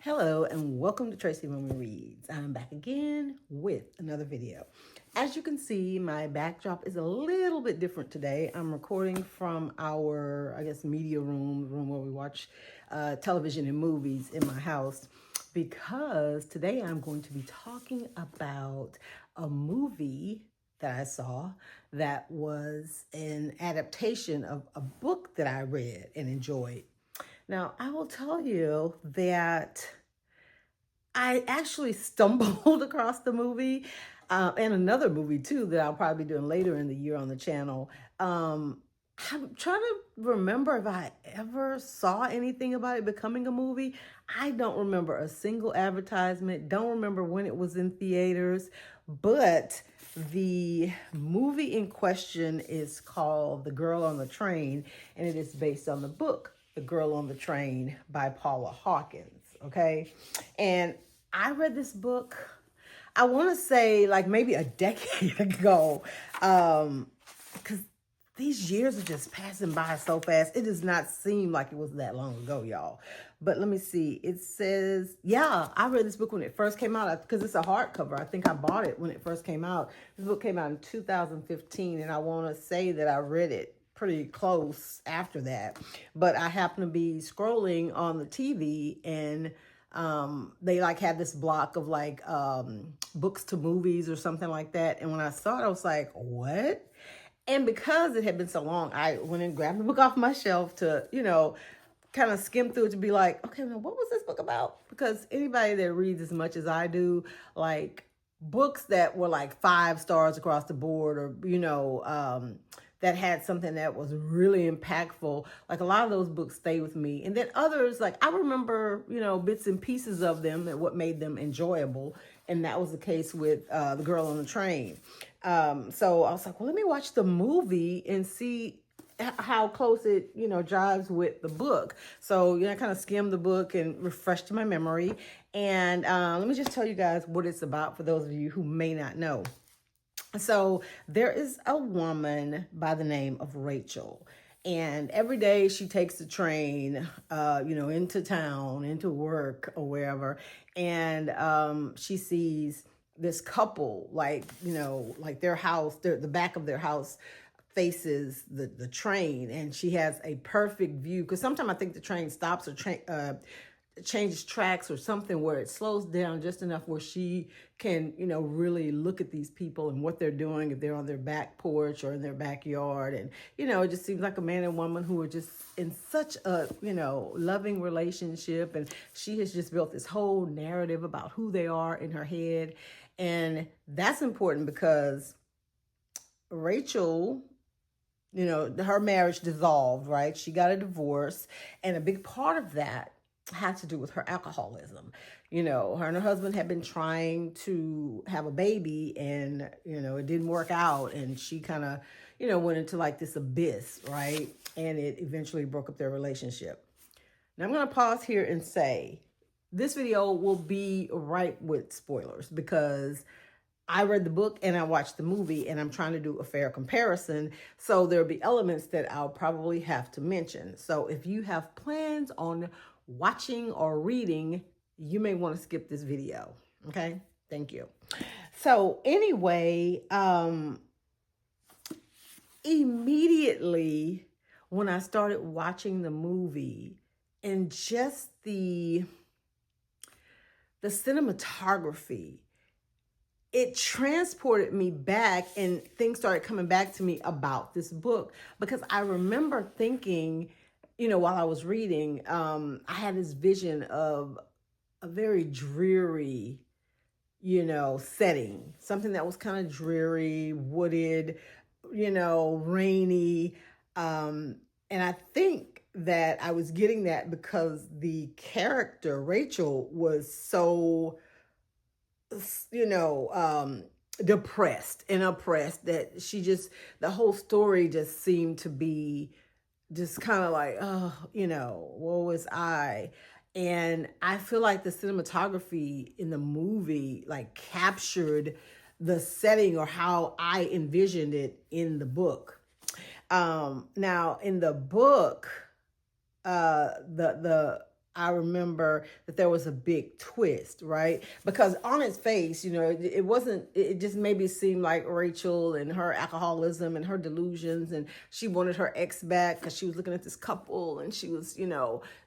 Hello and welcome to Tracy Roman Reads. I'm back again with another video. As you can see, my backdrop is a little bit different today. I'm recording from our, media room, the room where we watch television and movies in my house, because today I'm going to be talking about a movie that I saw that was an adaptation of a book that I read and enjoyed. Now, I will tell you that I actually stumbled across the movie and another movie too that I'll probably be doing later in the year on the channel. I'm trying to remember if I ever saw anything about it becoming a movie. I don't remember a single advertisement, don't remember when it was in theaters, but the movie in question is called The Girl on the Train, and it is based on the book The Girl on the Train by Paula Hawkins. Okay. And I read this book, I want to say like maybe a decade ago. Because these years are just passing by so fast. It does not seem like it was that long ago, y'all. But let me see. It says, yeah, I read this book when it first came out because it's a hardcover. I think I bought it when it first came out. This book came out in 2015, and I want to say that I read it pretty close after that. But I happened to be scrolling on the TV, and they like had this block of like books to movies or something like that. And when I saw it, I was like, what? And because it had been so long, I went and grabbed the book off my shelf to, kind of skim through it to be like, okay, now what was this book about? Because anybody that reads as much as I do, like books that were like 5 stars across the board, or, that had something that was really impactful. Like a lot of those books stay with me. And then others, like I remember, bits and pieces of them and what made them enjoyable. And that was the case with The Girl on the Train. So I was like, well, let me watch the movie and see how close it, jives with the book. So, I kind of skimmed the book and refreshed my memory. And let me just tell you guys what it's about for those of you who may not know. So there is a woman by the name of Rachel, and every day she takes the train, into town, into work or wherever, and she sees this couple, like their house, the back of their house faces the train, and she has a perfect view, because sometimes I think the train stops or changes tracks or something where it slows down just enough where she can, really look at these people and what they're doing, if they're on their back porch or in their backyard. And, it just seems like a man and woman who are just in such a, loving relationship. And she has just built this whole narrative about who they are in her head. And that's important because Rachel, her marriage dissolved, right? She got a divorce, and a big part of that had to do with her alcoholism. Her and her husband had been trying to have a baby, and, it didn't work out. And she kind of, went into like this abyss, right? And it eventually broke up their relationship. Now I'm going to pause here and say this video will be ripe with spoilers, because I read the book and I watched the movie, and I'm trying to do a fair comparison. So there'll be elements that I'll probably have to mention. So if you have plans on watching or reading, you may want to skip this video. Okay, thank you. So anyway, immediately when I started watching the movie, and just the cinematography, it transported me back, and things started coming back to me about this book, because I remember thinking, while I was reading, I had this vision of a very dreary, setting, something that was kind of dreary, wooded, rainy. And I think that I was getting that because the character, Rachel, was so, depressed and oppressed, that the whole story just seemed to be just kind of like, oh, woe was I. And I feel like the cinematography in the movie like captured the setting, or how I envisioned it in the book. Now in the book, the I remember that there was a big twist, right? Because on its face, it wasn't, it just maybe seemed like Rachel and her alcoholism and her delusions, and she wanted her ex back because she was looking at this couple and she was,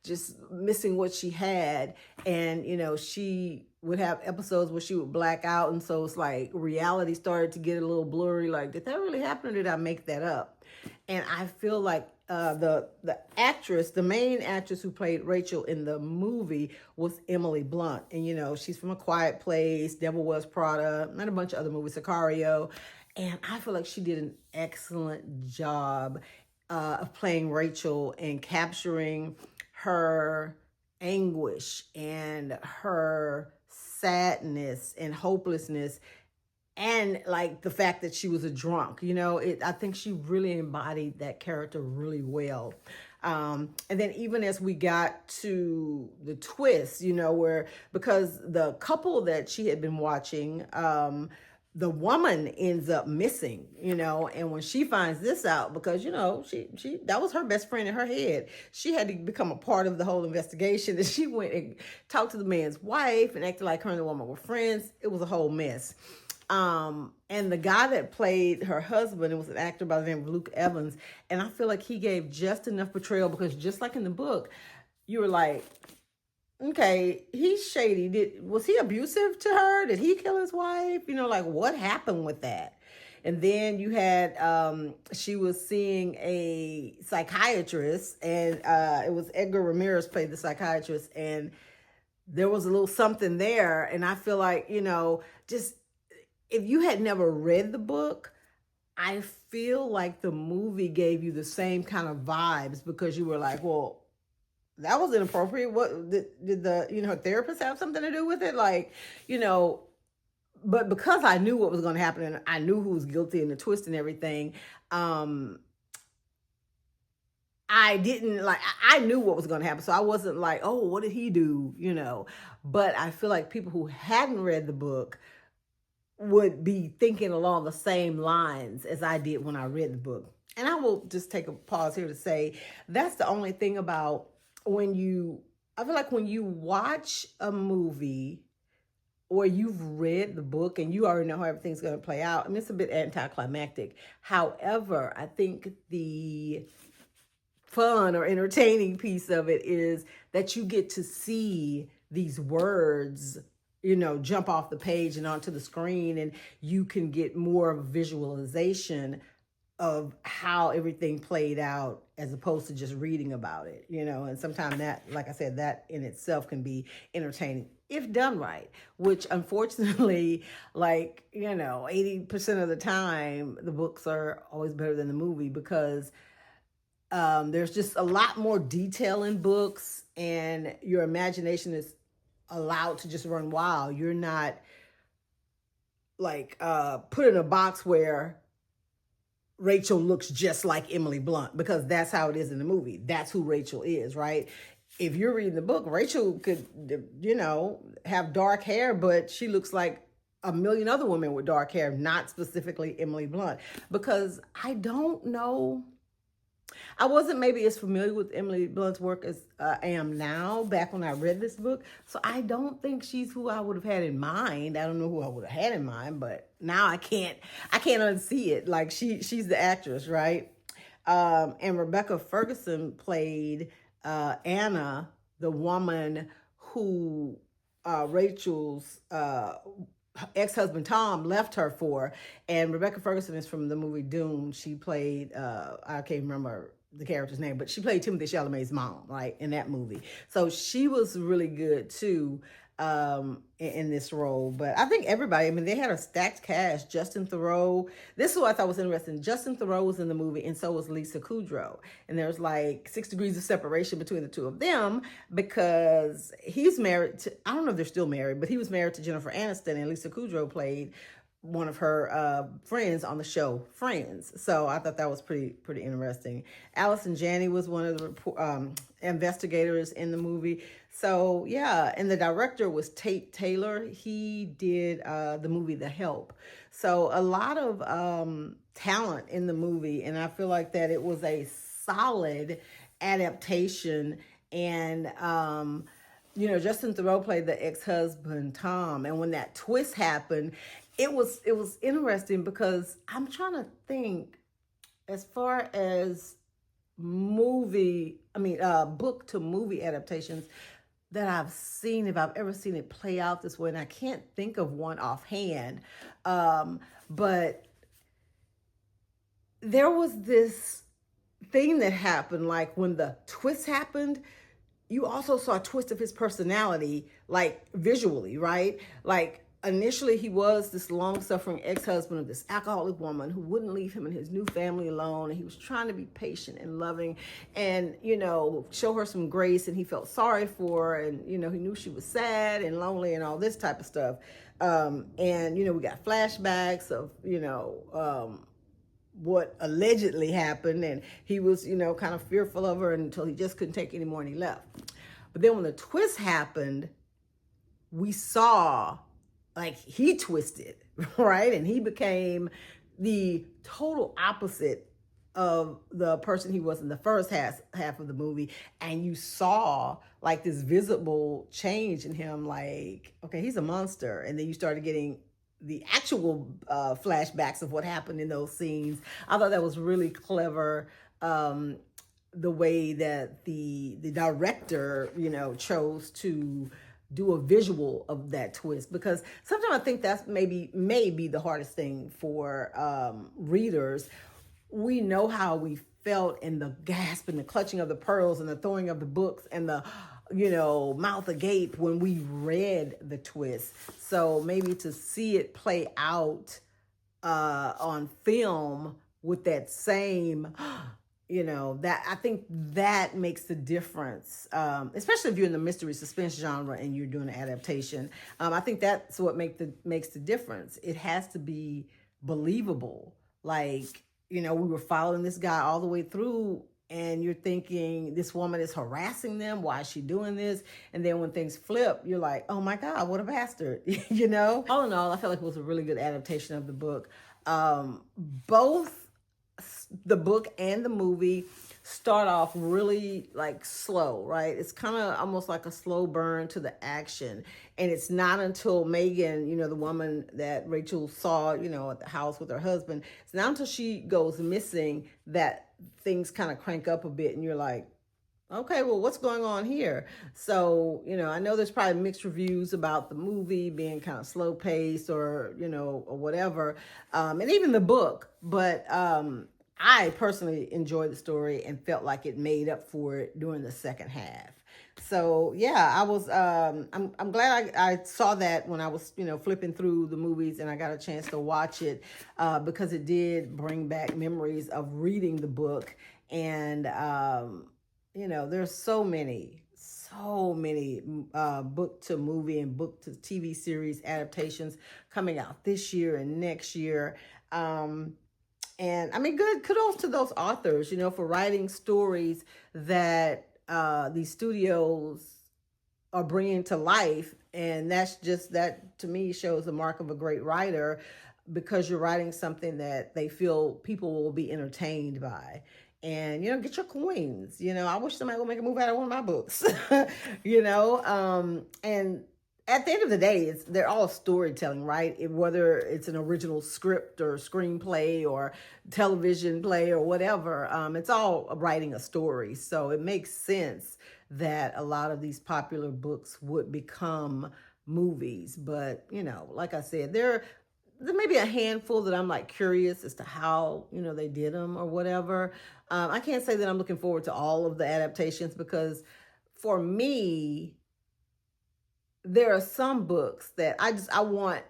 just missing what she had. And, she would have episodes where she would black out. And so it's like reality started to get a little blurry. Like, did that really happen or did I make that up? And I feel like the actress, the main actress who played Rachel in the movie was Emily Blunt. And, she's from A Quiet Place, Devil Wears Prada, and a bunch of other movies, Sicario. And I feel like she did an excellent job of playing Rachel and capturing her anguish and her sadness and hopelessness, and like the fact that she was a drunk. I think she really embodied that character really well. And then even as we got to the twist, where, because the couple that she had been watching, the woman ends up missing, and when she finds this out, because, she that was her best friend in her head, she had to become a part of the whole investigation, and she went and talked to the man's wife and acted like her and the woman were friends. It was a whole mess. And the guy that played her husband, it was an actor by the name of Luke Evans. And I feel like he gave just enough portrayal, because just like in the book, you were like, okay, he's shady. Was he abusive to her? Did he kill his wife? Like, what happened with that? And then you had, she was seeing a psychiatrist, and it was Edgar Ramirez played the psychiatrist, and there was a little something there. And I feel like, just, if you had never read the book, I feel like the movie gave you the same kind of vibes, because you were like, well, that was inappropriate. What did the therapist have something to do with it? Like, but because I knew what was going to happen and I knew who was guilty and the twist and everything, I didn't like, I knew what was going to happen. So I wasn't like, oh, what did he do? But I feel like people who hadn't read the book would be thinking along the same lines as I did when I read the book. And I will just take a pause here to say, that's the only thing about I feel like when you watch a movie or you've read the book and you already know how everything's going to play out, I mean, it's a bit anticlimactic. However, I think the fun or entertaining piece of it is that you get to see these words, jump off the page and onto the screen, and you can get more of a visualization of how everything played out as opposed to just reading about it, and sometimes that, like I said, that in itself can be entertaining if done right, which unfortunately, 80% of the time, the books are always better than the movie, because there's just a lot more detail in books, and your imagination is allowed to just run wild. You're not like put in a box where Rachel looks just like Emily Blunt, because that's how it is in the movie. That's who Rachel is, right? If you're reading the book, Rachel could, have dark hair, but she looks like a million other women with dark hair, not specifically Emily Blunt. Because I don't know, I wasn't maybe as familiar with Emily Blunt's work as I am now, back when I read this book. So I don't think she's who I would have had in mind. I don't know who I would have had in mind, but now I can't unsee it. Like, she's the actress, right? And Rebecca Ferguson played Anna, the woman who Rachel's ex-husband Tom left her for. And Rebecca Ferguson is from the movie Dune. She played, I can't remember the character's name, but she played Timothée Chalamet's mom, right, in that movie. So she was really good too in this role. But I think everybody, I mean, they had a stacked cast. Justin Theroux, this is what I thought was interesting. Justin Theroux was in the movie, and so was Lisa Kudrow. And there's like 6 degrees of separation between the two of them, because he's married to, I don't know if they're still married, but he was married to Jennifer Aniston, and Lisa Kudrow played one of her friends on the show Friends. So I thought that was pretty interesting. Allison Janney was one of the investigators in the movie. So yeah, and the director was Tate Taylor. He did the movie The Help. So a lot of talent in the movie, and I feel like that it was a solid adaptation, And Justin Theroux played the ex-husband Tom, and when that twist happened, it was interesting because I'm trying to think as far as book to movie adaptations that I've seen, if I've ever seen it play out this way, and I can't think of one offhand. But there was this thing that happened, like when the twist happened, you also saw a twist of his personality, like visually, right? Like initially he was this long-suffering ex-husband of this alcoholic woman who wouldn't leave him and his new family alone, and he was trying to be patient and loving and show her some grace, and he felt sorry for her, and he knew she was sad and lonely and all this type of stuff. And we got flashbacks of what allegedly happened, and he was kind of fearful of her until he just couldn't take anymore and he left. But then when the twist happened, we saw like he twisted, right? And he became the total opposite of the person he was in the first half of the movie. And you saw like this visible change in him, like, okay, he's a monster. And then you started getting the actual flashbacks of what happened in those scenes. I thought that was really clever. The way that the director, chose to do a visual of that twist, because sometimes I think that's maybe the hardest thing for readers. We know how we felt in the gasp and the clutching of the pearls and the throwing of the books and the mouth agape when we read the twist. So maybe to see it play out on film with that same that, I think that makes the difference, especially if you're in the mystery suspense genre and you're doing an adaptation. I think that's what makes the difference. It has to be believable. Like, we were following this guy all the way through, and you're thinking this woman is harassing them. Why is she doing this? And then when things flip, you're like, oh my God, what a bastard. All in all, I felt like it was a really good adaptation of the book. Both the book and the movie start off really like slow, right? It's kind of almost like a slow burn to the action. And it's not until Megan, the woman that Rachel saw, at the house with her husband, it's not until she goes missing that things kind of crank up a bit, and you're like, okay, well, what's going on here? So, I know there's probably mixed reviews about the movie being kind of slow paced or whatever. And even the book, but I personally enjoyed the story and felt like it made up for it during the second half. So yeah, I was I'm glad I saw that when I was flipping through the movies, and I got a chance to watch it because it did bring back memories of reading the book. And there's so many book to movie and book to TV series adaptations coming out this year and next year. And I mean, good kudos to those authors, for writing stories that these studios are bringing to life. And that to me shows the mark of a great writer, because you're writing something that they feel people will be entertained by. And, get your coins. I wish somebody would make a movie out of one of my books, and at the end of the day, they're all storytelling, right? Whether it's an original script or screenplay or television play or whatever, it's all writing a story. So it makes sense that a lot of these popular books would become movies. But, like I said, there may be a handful that I'm like curious as to how, they did them or whatever. I can't say that I'm looking forward to all of the adaptations, because for me, there are some books that I want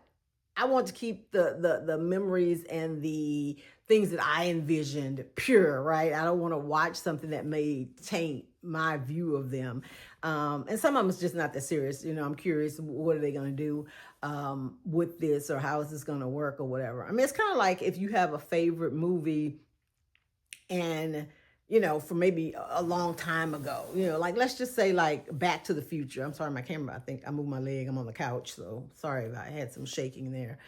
to keep the memories and the things that I envisioned pure, right? I don't want to watch something that may taint my view of them. And some of them is just not that serious. I'm curious, what are they going to do with this, or how is this going to work or whatever. I mean, it's kind of like if you have a favorite movie and for maybe a long time ago, like let's just say like Back to the Future. I'm sorry, my camera, I think I moved my leg. I'm on the couch, so sorry if I had some shaking there.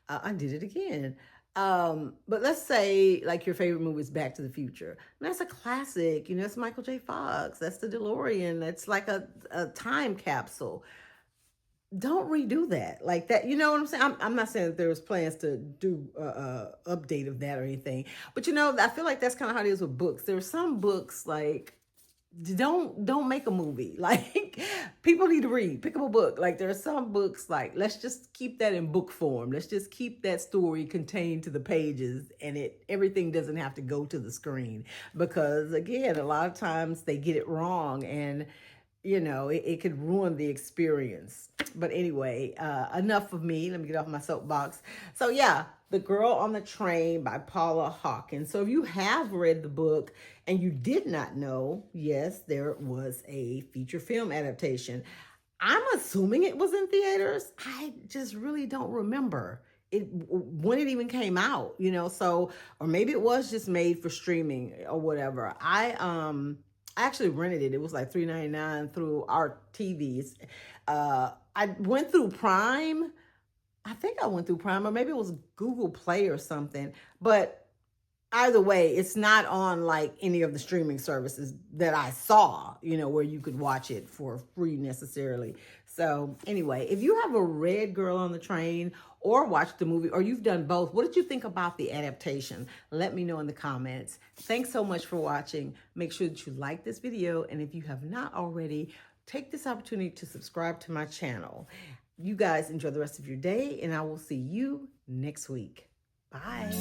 I did it again. But let's say like your favorite movie is Back to the Future. And that's a classic. You know, it's Michael J. Fox. That's the DeLorean. That's like a time capsule. Don't redo that like that. You know what I'm saying? I'm not saying that there was plans to do update of that or anything, but you know, I feel like that's kind of how it is with books. There are some books like don't make a movie. Like people need to read. Pick up a book. Like there are some books like let's just keep that in book form. Let's just keep that story contained to the pages, and everything doesn't have to go to the screen, because again, a lot of times they get it wrong, and you know, it could ruin the experience. But anyway, enough of me. Let me get off my soapbox. So yeah, The Girl on the Train by Paula Hawkins. So if you have read the book and you did not know, yes, there was a feature film adaptation. I'm assuming it was in theaters. I just really don't remember it when it even came out, you know. So, or maybe it was just made for streaming or whatever. I actually rented it. It was like $3.99 through our TVs. I went through Prime. I think I went through Prime, or maybe it was Google Play or something. But either way, it's not on like any of the streaming services that I saw, you know, where you could watch it for free necessarily. So anyway, if you have a read Girl on the Train or watched the movie, or you've done both, what did you think about the adaptation? Let me know in the comments. Thanks so much for watching. Make sure that you like this video. And if you have not already, take this opportunity to subscribe to my channel. You guys enjoy the rest of your day, and I will see you next week. Bye.